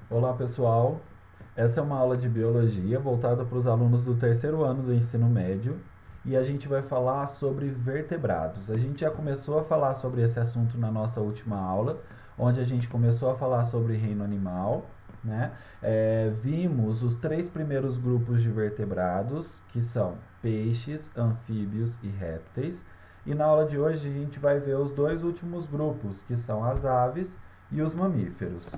Olá pessoal, essa é uma aula de biologia voltada para os alunos do terceiro ano do ensino médio e a gente vai falar sobre vertebrados. A gente já começou a falar sobre esse assunto na nossa última aula, onde a gente começou a falar sobre reino animal, né? Vimos os três primeiros grupos de vertebrados, que são peixes, anfíbios e répteis. E na aula de hoje a gente vai ver os dois últimos grupos, que são as aves e os mamíferos.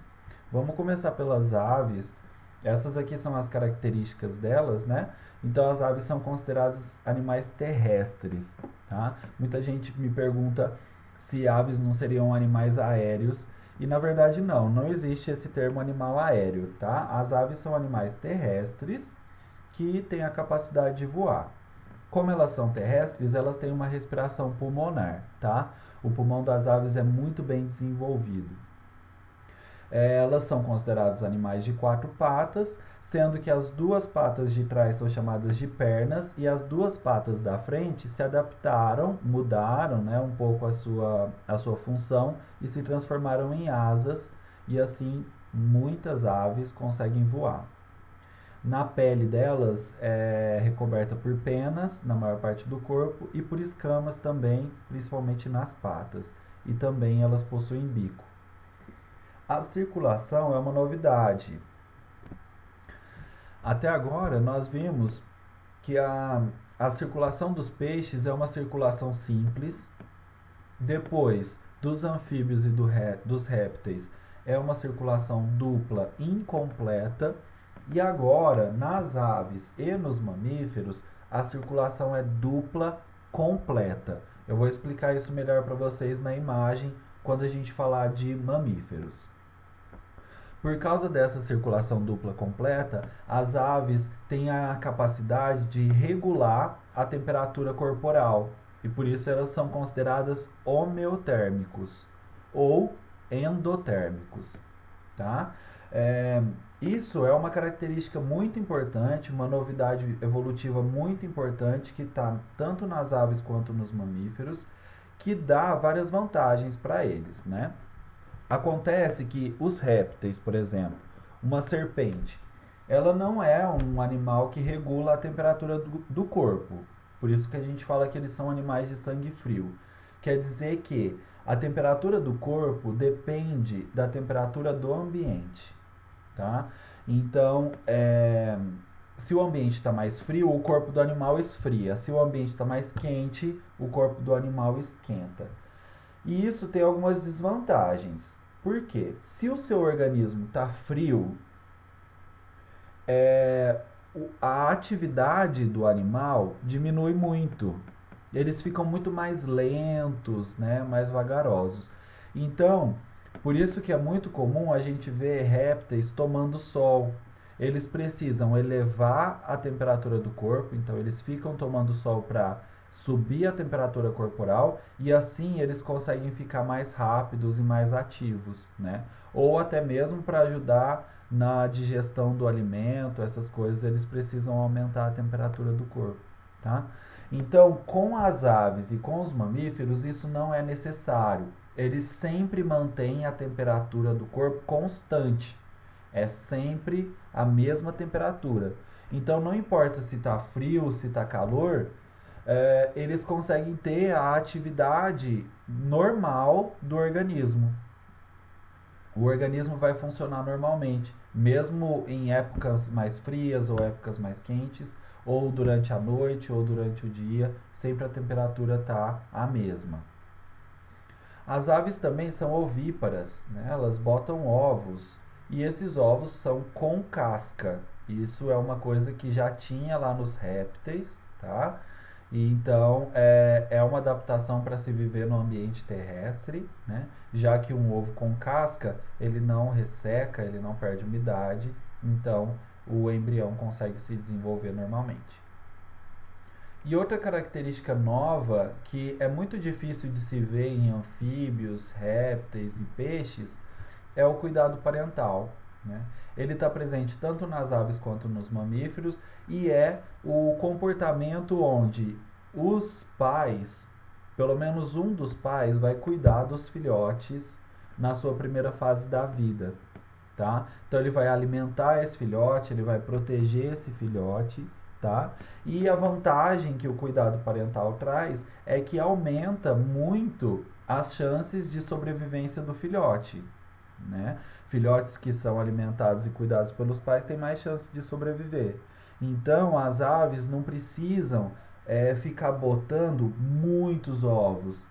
Vamos começar pelas aves. Essas aqui são as características delas, né? Então as aves são consideradas animais terrestres, tá? Muita gente me pergunta se aves não seriam animais aéreos e na verdade não existe esse termo animal aéreo, tá? As aves são animais terrestres que têm a capacidade de voar. Como elas são terrestres, elas têm uma respiração pulmonar, tá? O pulmão das aves é muito bem desenvolvido. Elas são consideradas animais de quatro patas, sendo que as duas patas de trás são chamadas de pernas e as duas patas da frente se adaptaram, mudaram, né, um pouco a sua função e se transformaram em asas, e assim muitas aves conseguem voar. Na pele delas é recoberta por penas na maior parte do corpo e por escamas também, principalmente nas patas. E também elas possuem bico. A circulação é uma novidade. Até agora nós vimos que a circulação dos peixes é uma circulação simples. Depois, dos anfíbios e dos répteis, é uma circulação dupla incompleta. E agora, nas aves e nos mamíferos, a circulação é dupla completa. Eu vou explicar isso melhor para vocês na imagem quando a gente falar de mamíferos. Por causa dessa circulação dupla completa, as aves têm a capacidade de regular a temperatura corporal e por isso elas são consideradas homeotérmicos ou endotérmicos, tá? Isso é uma característica muito importante, uma novidade evolutiva muito importante que está tanto nas aves quanto nos mamíferos, que dá várias vantagens para eles, né? Acontece que os répteis, por exemplo, uma serpente, ela não é um animal que regula a temperatura do corpo. Por isso que a gente fala que eles são animais de sangue frio. Quer dizer que a temperatura do corpo depende da temperatura do ambiente, tá? Então, se o ambiente está mais frio, o corpo do animal esfria. Se o ambiente está mais quente, o corpo do animal esquenta. E isso tem algumas desvantagens. Por quê? Se o seu organismo está frio, a atividade do animal diminui muito. Eles ficam muito mais lentos, né? Mais vagarosos. Então, por isso que é muito comum a gente ver répteis tomando sol. Eles precisam elevar a temperatura do corpo, então eles ficam tomando sol para subir a temperatura corporal e assim eles conseguem ficar mais rápidos e mais ativos, né? Ou até mesmo para ajudar na digestão do alimento, essas coisas, eles precisam aumentar a temperatura do corpo, tá? Então, com as aves e com os mamíferos, isso não é necessário. Eles sempre mantêm a temperatura do corpo constante. É sempre a mesma temperatura. Então, não importa se está frio, se está calor, eles conseguem ter a atividade normal do organismo. O organismo vai funcionar normalmente, mesmo em épocas mais frias ou épocas mais quentes, ou durante a noite ou durante o dia, sempre a temperatura está a mesma. As aves também são ovíparas, né? Elas botam ovos e esses ovos são com casca. Isso é uma coisa que já tinha lá nos répteis, tá? E então é uma adaptação para se viver no ambiente terrestre, né? Já que um ovo com casca ele não resseca, ele não perde umidade, então o embrião consegue se desenvolver normalmente. E outra característica nova que é muito difícil de se ver em anfíbios, répteis e peixes é o cuidado parental, né? Ele está presente tanto nas aves quanto nos mamíferos e é o comportamento onde os pais, pelo menos um dos pais, vai cuidar dos filhotes na sua primeira fase da vida. tá? Então ele vai alimentar esse filhote, ele vai proteger esse filhote, tá? E a vantagem que o cuidado parental traz é que aumenta muito as chances de sobrevivência do filhote, né? Filhotes que são alimentados e cuidados pelos pais têm mais chances de sobreviver. Então as aves não precisam ficar botando muitos ovos,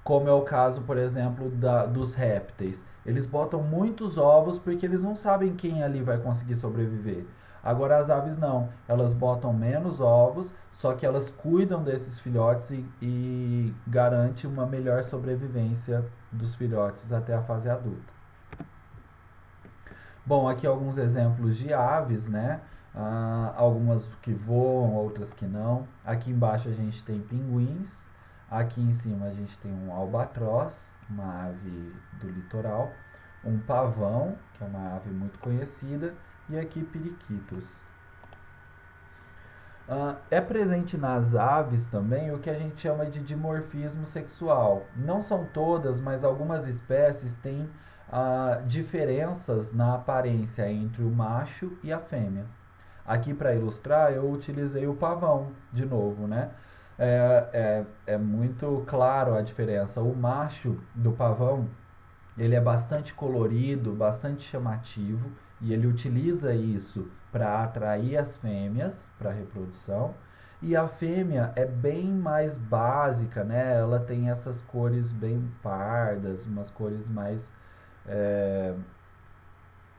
como é o caso, por exemplo, dos répteis. Eles botam muitos ovos porque eles não sabem quem ali vai conseguir sobreviver. Agora as aves não, elas botam menos ovos, só que elas cuidam desses filhotes e garantem uma melhor sobrevivência dos filhotes até a fase adulta. Bom, aqui alguns exemplos de aves, né? Algumas que voam, outras que não. Aqui embaixo a gente tem pinguins. Aqui em cima a gente tem um albatroz, uma ave do litoral. Um pavão, que é uma ave muito conhecida. E aqui periquitos. É presente nas aves também o que a gente chama de dimorfismo sexual. Não são todas, mas algumas espécies têm diferenças na aparência entre o macho e a fêmea. Aqui para ilustrar eu utilizei o pavão de novo, né? É muito claro a diferença. O macho do pavão ele é bastante colorido, bastante chamativo e ele utiliza isso para atrair as fêmeas para a reprodução. E a fêmea é bem mais básica, né? Ela tem essas cores bem pardas, umas cores mais é,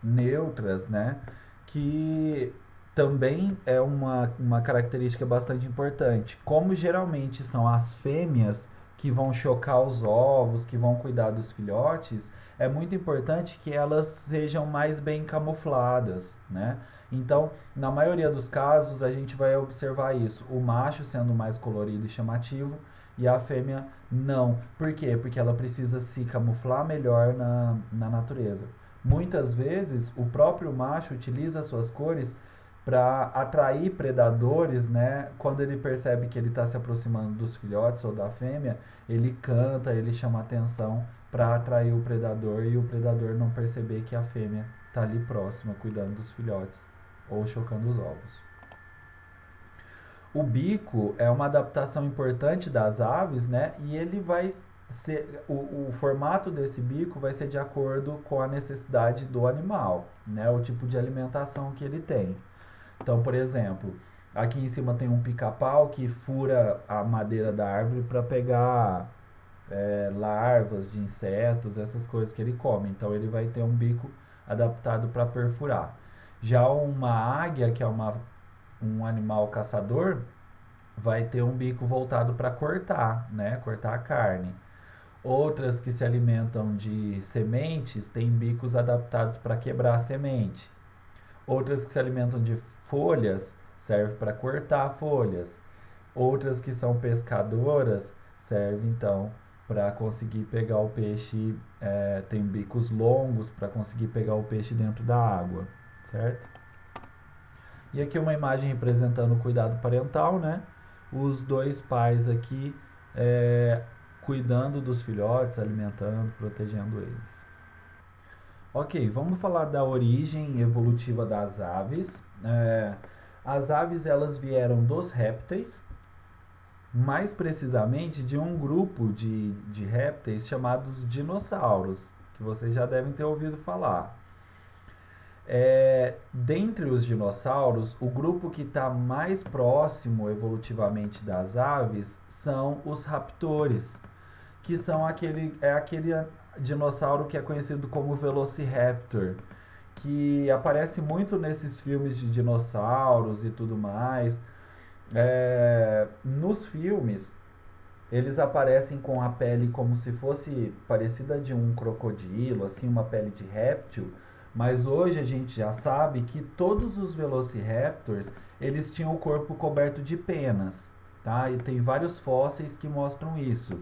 neutras, né? Que também é uma característica bastante importante. Como geralmente são as fêmeas que vão chocar os ovos, que vão cuidar dos filhotes, é muito importante que elas sejam mais bem camufladas, né? Então, na maioria dos casos, a gente vai observar isso. O macho sendo mais colorido e chamativo e a fêmea não. Por quê? Porque ela precisa se camuflar melhor na natureza. Muitas vezes, o próprio macho utiliza suas cores para atrair predadores, né? Quando ele percebe que ele está se aproximando dos filhotes ou da fêmea, ele canta, ele chama atenção para atrair o predador e o predador não perceber que a fêmea está ali próxima, cuidando dos filhotes ou chocando os ovos. O bico é uma adaptação importante das aves, né? E ele vai ser, o formato desse bico vai ser de acordo com a necessidade do animal, né? O tipo de alimentação que ele tem. Então, por exemplo, aqui em cima tem um pica-pau que fura a madeira da árvore para pegar larvas de insetos, essas coisas que ele come. Então, ele vai ter um bico adaptado para perfurar. Já uma águia, que é um animal caçador, vai ter um bico voltado para cortar, né? Cortar a carne. Outras que se alimentam de sementes têm bicos adaptados para quebrar a semente. Outras que se alimentam de folhas servem para cortar folhas. Outras que são pescadoras servem então para conseguir pegar o peixe, tem bicos longos para conseguir pegar o peixe dentro da água, certo? E aqui uma imagem representando o cuidado parental, né? Os dois pais aqui cuidando dos filhotes, alimentando, protegendo eles. Ok, vamos falar da origem evolutiva das aves. As aves elas vieram dos répteis, mais precisamente de um grupo de répteis chamados dinossauros, que vocês já devem ter ouvido falar. Dentre os dinossauros, o grupo que está mais próximo evolutivamente das aves são os raptores, que são aquele dinossauro que é conhecido como Velociraptor, que aparece muito nesses filmes de dinossauros e tudo mais. Nos filmes, eles aparecem com a pele como se fosse parecida de um crocodilo, assim, uma pele de réptil, mas hoje a gente já sabe que todos os Velociraptors, eles tinham o corpo coberto de penas, tá? E tem vários fósseis que mostram isso.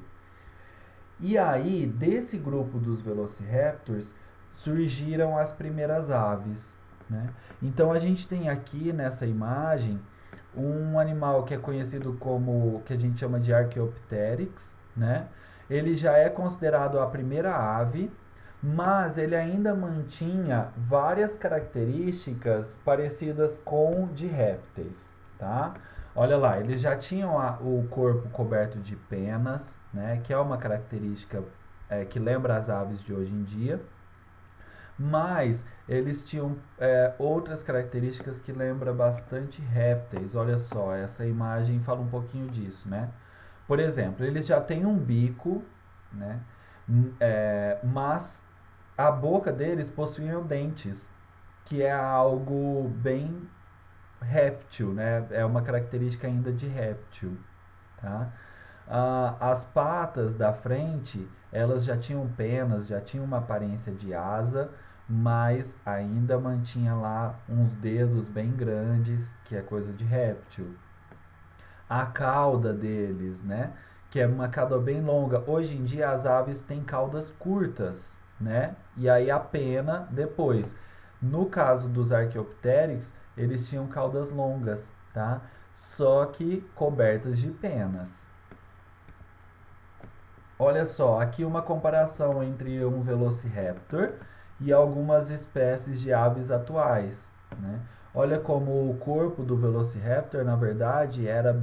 E aí, desse grupo dos Velociraptors, surgiram as primeiras aves, né? Então a gente tem aqui nessa imagem um animal que é conhecido como, que a gente chama de Archaeopteryx, né? Ele já é considerado a primeira ave, mas ele ainda mantinha várias características parecidas com de répteis, tá? Olha lá, eles já tinham o corpo coberto de penas, né, que é uma característica que lembra as aves de hoje em dia, mas eles tinham outras características que lembram bastante répteis. Olha só, essa imagem fala um pouquinho disso, né? Por exemplo, eles já têm um bico, né? Mas a boca deles possuía dentes, que é algo bem réptil, né? É uma característica ainda de réptil, tá? As patas da frente, elas já tinham penas, já tinham uma aparência de asa, mas ainda mantinha lá uns dedos bem grandes, que é coisa de réptil. A cauda deles, né? Que é uma cauda bem longa. Hoje em dia as aves têm caudas curtas, né? E aí a pena depois. No caso dos Archaeopteryx, eles tinham caudas longas, tá? Só que cobertas de penas. Olha só, aqui uma comparação entre um Velociraptor e algumas espécies de aves atuais, né? Olha como o corpo do Velociraptor, na verdade, era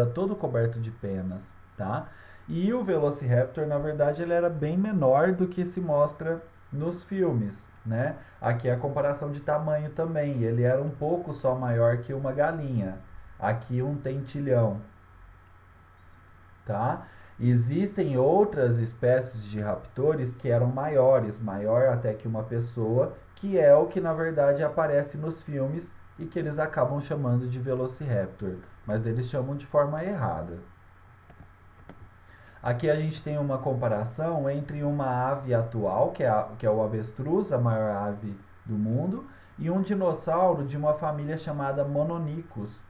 todo coberto de penas, tá? E o Velociraptor, na verdade, ele era bem menor do que se mostra nos filmes, né? Aqui é a comparação de tamanho também. Ele era um pouco só maior que uma galinha. Aqui um tentilhão, tá? Existem outras espécies de raptores que eram maiores, maior até que uma pessoa, que é o que na verdade aparece nos filmes e que eles acabam chamando de Velociraptor, mas eles chamam de forma errada. Aqui a gente tem uma comparação entre uma ave atual, que é o avestruz, a maior ave do mundo, e um dinossauro de uma família chamada Mononicus.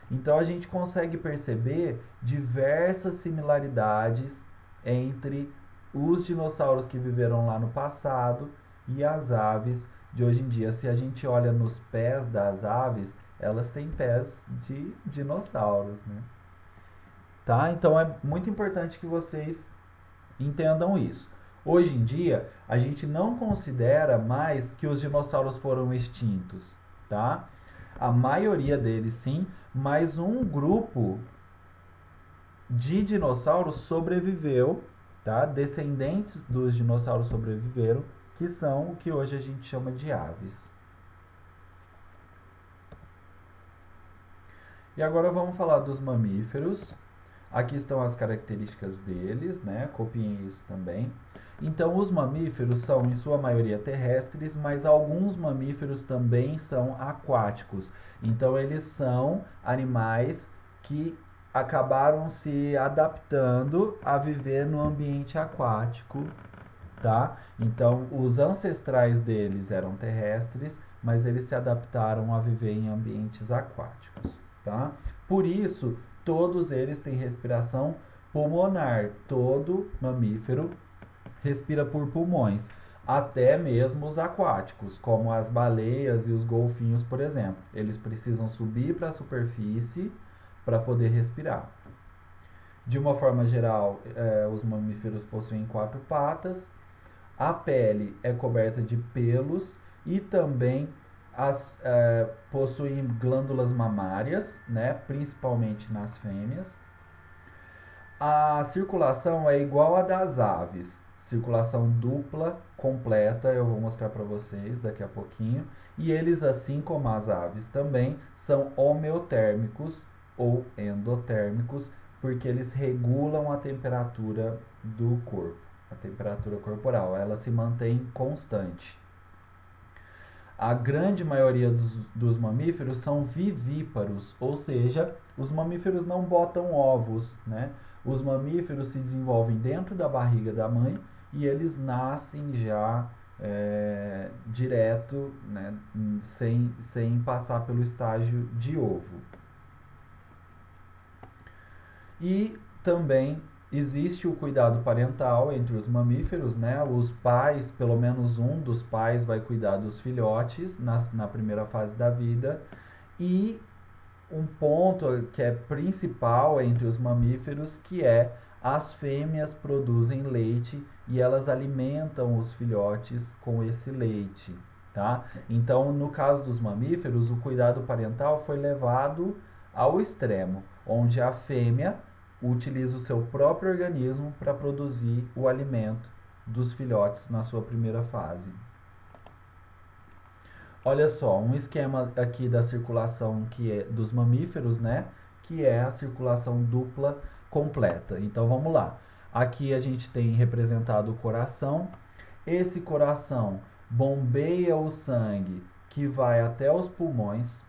Então a gente consegue perceber diversas similaridades entre os dinossauros que viveram lá no passado e as aves de hoje em dia. Se a gente olha nos pés das aves, elas têm pés de dinossauros, né? Tá? Então é muito importante que vocês entendam isso. Hoje em dia, a gente não considera mais que os dinossauros foram extintos, tá? A maioria deles sim, mas um grupo de dinossauros sobreviveu, tá? Descendentes dos dinossauros sobreviveram, que são o que hoje a gente chama de aves. E agora vamos falar dos mamíferos. Aqui estão as características deles, né? Copiem isso também. Então, os mamíferos são, em sua maioria, terrestres, mas alguns mamíferos também são aquáticos. Então, eles são animais que acabaram se adaptando a viver no ambiente aquático, tá? Então, os ancestrais deles eram terrestres, mas eles se adaptaram a viver em ambientes aquáticos, tá? Por isso, todos eles têm respiração pulmonar. Todo mamífero respira por pulmões, até mesmo os aquáticos, como as baleias e os golfinhos, por exemplo. Eles precisam subir para a superfície para poder respirar. De uma forma geral, os mamíferos possuem 4 patas, a pele é coberta de pelos e também possuem glândulas mamárias, né, principalmente nas fêmeas. A circulação é igual a das aves, circulação dupla, completa, eu vou mostrar para vocês daqui a pouquinho. E eles, assim como as aves também, são homeotérmicos ou endotérmicos, porque eles regulam a temperatura do corpo, a temperatura corporal, ela se mantém constante. A grande maioria dos mamíferos são vivíparos, ou seja, os mamíferos não botam ovos, né? Os mamíferos se desenvolvem dentro da barriga da mãe e eles nascem já direto, né? sem passar pelo estágio de ovo. E também existe o cuidado parental entre os mamíferos, né? Os pais, pelo menos um dos pais vai cuidar dos filhotes na primeira fase da vida. E um ponto que é principal entre os mamíferos, que é as fêmeas produzem leite e elas alimentam os filhotes com esse leite, tá? Então, no caso dos mamíferos, o cuidado parental foi levado ao extremo, onde a fêmea utiliza o seu próprio organismo para produzir o alimento dos filhotes na sua primeira fase. Olha só, um esquema aqui da circulação que é dos mamíferos, né? Que é a circulação dupla completa. Então vamos lá. Aqui a gente tem representado o coração. Esse coração bombeia o sangue que vai até os pulmões.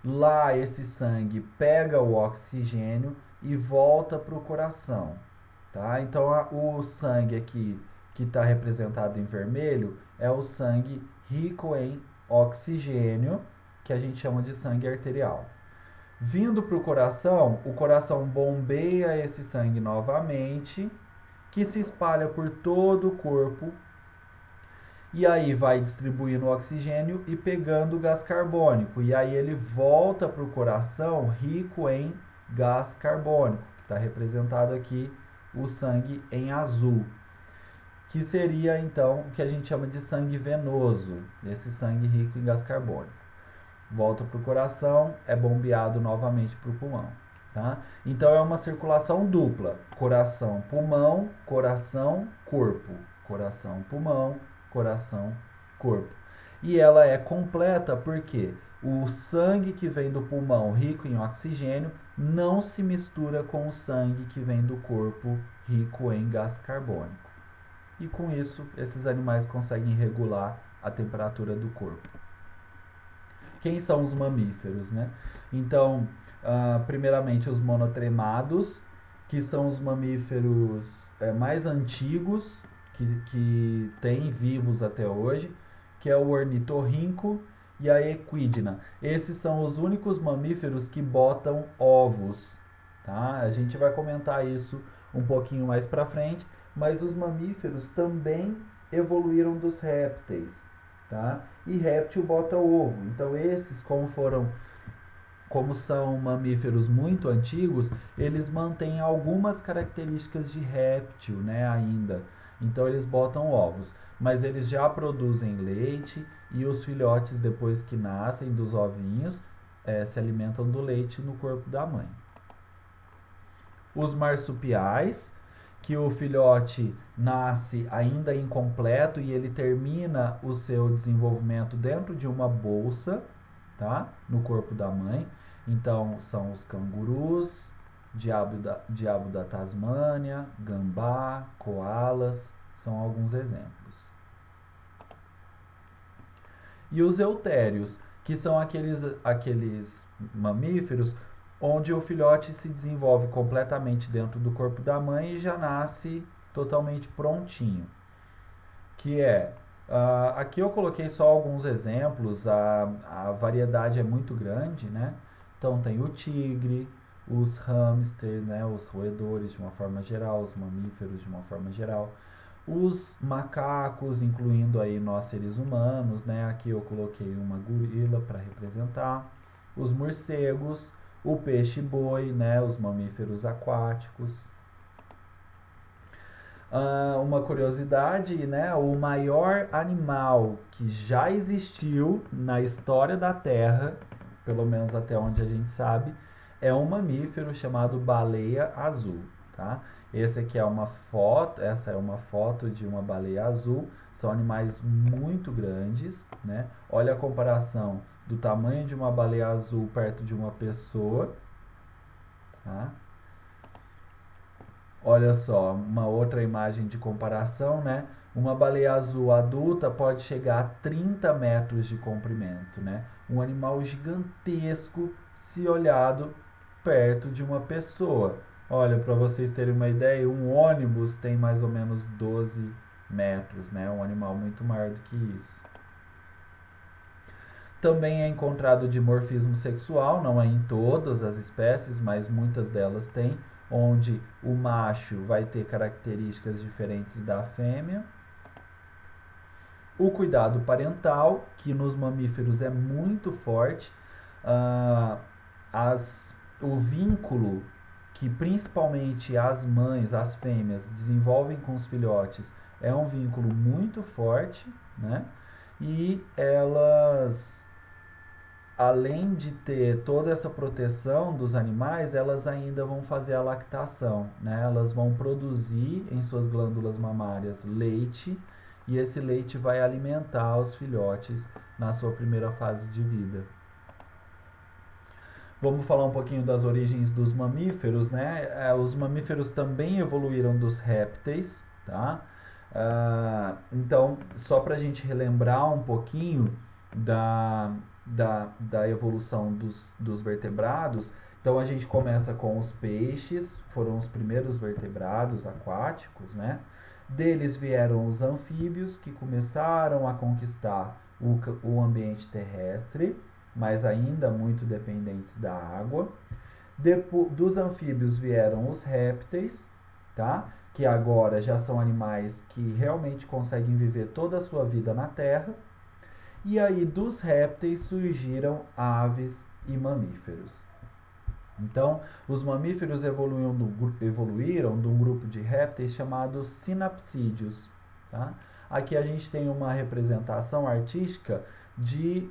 Lá esse sangue pega o oxigênio e volta para o coração, tá? Então o sangue aqui que está representado em vermelho é o sangue rico em oxigênio, que a gente chama de sangue arterial. Vindo para o coração bombeia esse sangue novamente, que se espalha por todo o corpo, e aí vai distribuindo o oxigênio e pegando o gás carbônico. E aí ele volta para o coração rico em gás carbônico, que está representado aqui o sangue em azul, que seria então o que a gente chama de sangue venoso, esse sangue rico em gás carbônico. Volta para o coração, é bombeado novamente para o pulmão. Tá? Então é uma circulação dupla: coração, pulmão, coração, corpo. Coração, pulmão, coração, corpo. E ela é completa porque o sangue que vem do pulmão rico em oxigênio não se mistura com o sangue que vem do corpo rico em gás carbônico. E com isso, esses animais conseguem regular a temperatura do corpo. Quem são os mamíferos, né? Então, primeiramente os monotremados, que são os mamíferos mais antigos que tem vivos até hoje, que é o ornitorrinco e a equidna. Esses são os únicos mamíferos que botam ovos, tá? A gente vai comentar isso um pouquinho mais para frente, mas os mamíferos também evoluíram dos répteis, tá? E réptil bota ovo. Então esses, como são mamíferos muito antigos, eles mantêm algumas características de réptil, né, ainda. Então eles botam ovos, mas eles já produzem leite e os filhotes, depois que nascem dos ovinhos, se alimentam do leite no corpo da mãe. Os marsupiais, que o filhote nasce ainda incompleto e ele termina o seu desenvolvimento dentro de uma bolsa, tá? No corpo da mãe. Então são os cangurus, diabo da Tasmânia, gambá, koalas, são alguns exemplos. E os eutérios, que são aqueles mamíferos onde o filhote se desenvolve completamente dentro do corpo da mãe e já nasce totalmente prontinho. Que aqui eu coloquei só alguns exemplos, a variedade é muito grande, né? Então tem o tigre, os hamsters, né? Os roedores de uma forma geral, os mamíferos de uma forma geral, os macacos, incluindo aí nós seres humanos, né? Aqui eu coloquei uma gorila para representar, os morcegos, o peixe-boi, né? Os mamíferos aquáticos. Uma curiosidade, né? O maior animal que já existiu na história da Terra, pelo menos até onde a gente sabe, é um mamífero chamado baleia azul, tá? Essa é uma foto de uma baleia azul. São animais muito grandes, né? Olha a comparação do tamanho de uma baleia azul perto de uma pessoa, tá? Olha só, uma outra imagem de comparação, né? Uma baleia azul adulta pode chegar a 30 metros de comprimento, né? Um animal gigantesco se olhado perto de uma pessoa. Olha, para vocês terem uma ideia, um ônibus tem mais ou menos 12 metros, né? Um animal muito maior do que isso. Também é encontrado dimorfismo sexual, não é em todas as espécies, mas muitas delas têm, onde o macho vai ter características diferentes da fêmea. O cuidado parental, que nos mamíferos é muito forte. O vínculo que principalmente as mães, as fêmeas, desenvolvem com os filhotes é um vínculo muito forte, né? E elas, além de ter toda essa proteção dos animais, elas ainda vão fazer a lactação, né? Elas vão produzir em suas glândulas mamárias leite e esse leite vai alimentar os filhotes na sua primeira fase de vida. Vamos falar um pouquinho das origens dos mamíferos, né? Os mamíferos também evoluíram dos répteis, tá? Então, só para a gente relembrar um pouquinho da evolução dos vertebrados, então a gente começa com os peixes, foram os primeiros vertebrados aquáticos, né? Deles vieram os anfíbios, que começaram a conquistar o ambiente terrestre, mas ainda muito dependentes da água. Dos anfíbios vieram os répteis, tá? Que agora já são animais que realmente conseguem viver toda a sua vida na Terra. E aí dos répteis surgiram aves e mamíferos. Então, os mamíferos evoluíram de um grupo de répteis chamados sinapsídeos. Tá? Aqui a gente tem uma representação artística de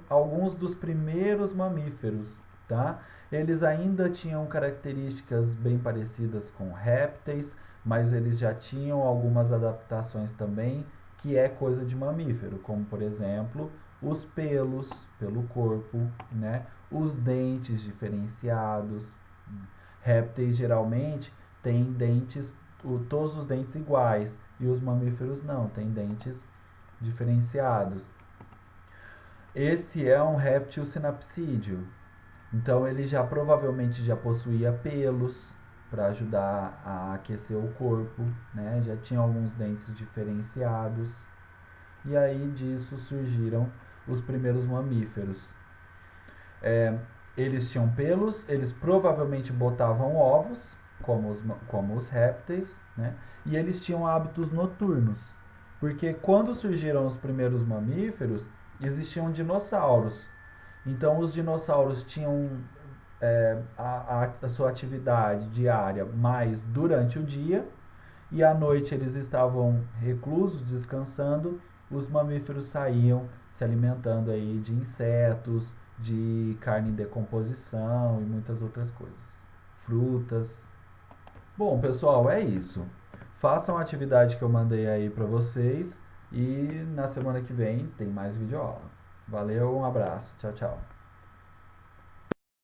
alguns dos primeiros mamíferos. Tá? Eles ainda tinham características bem parecidas com répteis, mas eles já tinham algumas adaptações também, que é coisa de mamífero, como por exemplo os pelos pelo corpo, né? Os dentes diferenciados. Répteis geralmente têm dentes, todos os dentes iguais, e os mamíferos não, têm dentes diferenciados. Esse é um réptil sinapsídeo, então ele já provavelmente já possuía pelos para ajudar a aquecer o corpo, né? Já tinha alguns dentes diferenciados. E aí disso surgiram os primeiros mamíferos. Eles tinham pelos, eles provavelmente botavam ovos, como os répteis, né? E eles tinham hábitos noturnos. Porque quando surgiram os primeiros mamíferos, existiam dinossauros. Então os dinossauros tinham a sua atividade diária mais durante o dia, e à noite eles estavam reclusos, descansando. Os mamíferos saíam se alimentando aí de insetos, de carne em decomposição e muitas outras coisas. Frutas. Bom, pessoal, é isso. Façam a atividade que eu mandei aí para vocês e na semana que vem tem mais videoaula. Valeu, um abraço. Tchau, tchau.